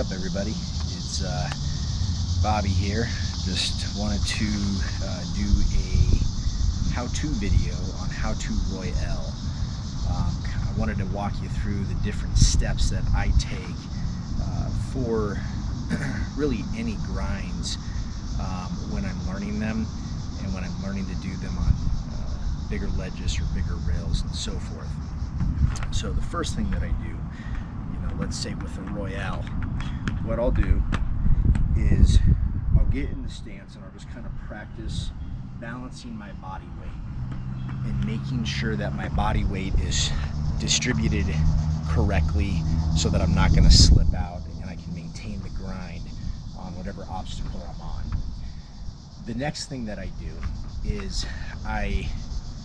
up, everybody? It's Bobby here. Just wanted to do a how-to video on how to Royale. I wanted to walk you through the different steps that I take for really any grinds when I'm learning them and when I'm learning to do them on bigger ledges or bigger rails and so forth. So the first thing that I do, let's say with a Royale, what I'll do is I'll get in the stance and I'll just kind of practice balancing my body weight and making sure that my body weight is distributed correctly so that I'm not going to slip out and I can maintain the grind on whatever obstacle I'm on. The next thing that I do is I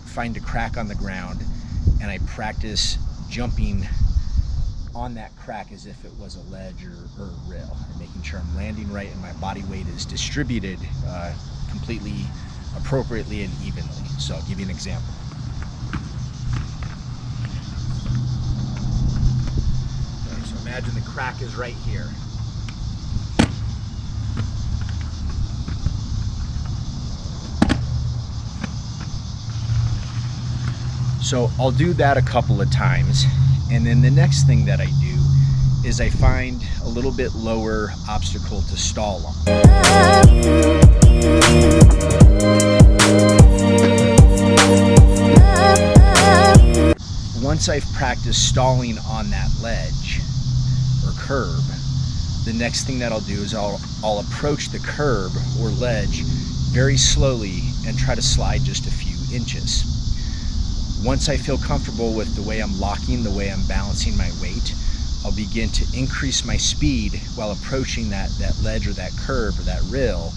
find a crack on the ground and I practice jumping on that crack as if it was a ledge or a rail, and making sure I'm landing right and my body weight is distributed completely appropriately and evenly. So I'll give you an example. So imagine the crack is right here. So I'll do that a couple of times, and then the next thing that I do is I find a little bit lower obstacle to stall on. Once I've practiced stalling on that ledge or curb, the next thing that I'll do is I'll approach the curb or ledge very slowly and try to slide just a few inches. Once I feel comfortable with the way I'm locking, the way I'm balancing my weight, I'll begin to increase my speed while approaching that ledge or that curb or that rail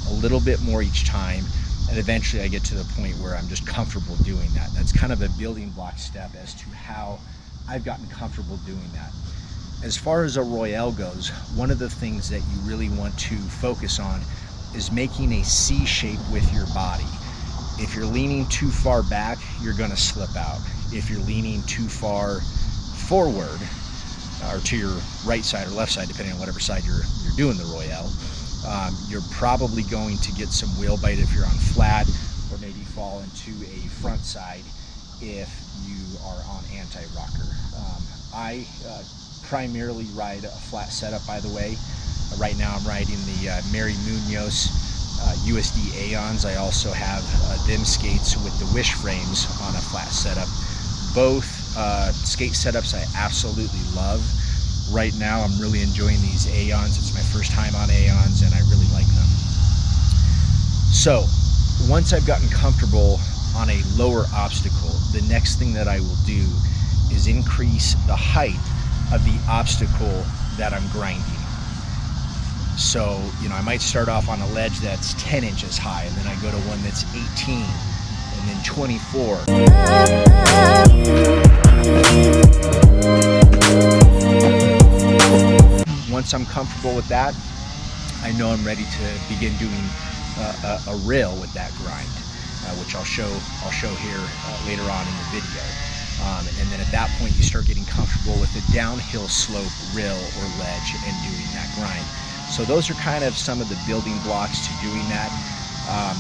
a little bit more each time, and eventually I get to the point where I'm just comfortable doing that. That's kind of a building block step as to how I've gotten comfortable doing that. As far as a Royale goes, one of the things that you really want to focus on is making a C shape with your body. If you're leaning too far back, you're going to slip out. If you're leaning too far forward, or to your right side or left side, depending on whatever side you're doing the Royale, you're probably going to get some wheel bite if you're on flat, or maybe fall into a front side if you are on anti-rocker. I primarily ride a flat setup, by the way. Right now I'm riding the Mary Munoz USD Aeons. I also have them skates with the wish frames on a flat setup. Both skate setups I absolutely love. Right now I'm really enjoying these Aeons. It's my first time on Aeons and I really like them. So once I've gotten comfortable on a lower obstacle, the next thing that I will do is increase the height of the obstacle that I'm grinding. So, I might start off on a ledge that's 10 inches high, and then I go to one that's 18, and then 24. Once I'm comfortable with that, I know I'm ready to begin doing a rail with that grind, which I'll show here later on in the video. And then at that point, you start getting comfortable with the downhill slope rail or ledge and doing that grind. So those are kind of some of the building blocks to doing that.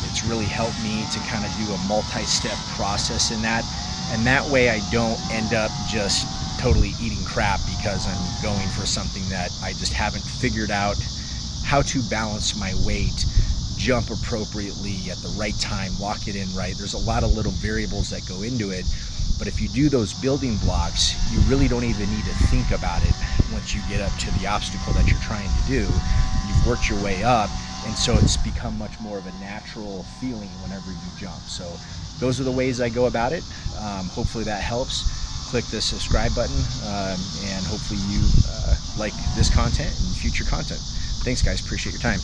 It's really helped me to kind of do a multi-step process in that. And that way I don't end up just totally eating crap because I'm going for something that I just haven't figured out how to balance my weight, jump appropriately at the right time, lock it in right. There's a lot of little variables that go into it. But if you do those building blocks, you really don't even need to think about it once you get up to the obstacle that you're trying to do. You've worked your way up, and so it's become much more of a natural feeling whenever you jump. So those are the ways I go about it. Hopefully that helps. Click the subscribe button, and hopefully you like this content and future content. Thanks guys, appreciate your time.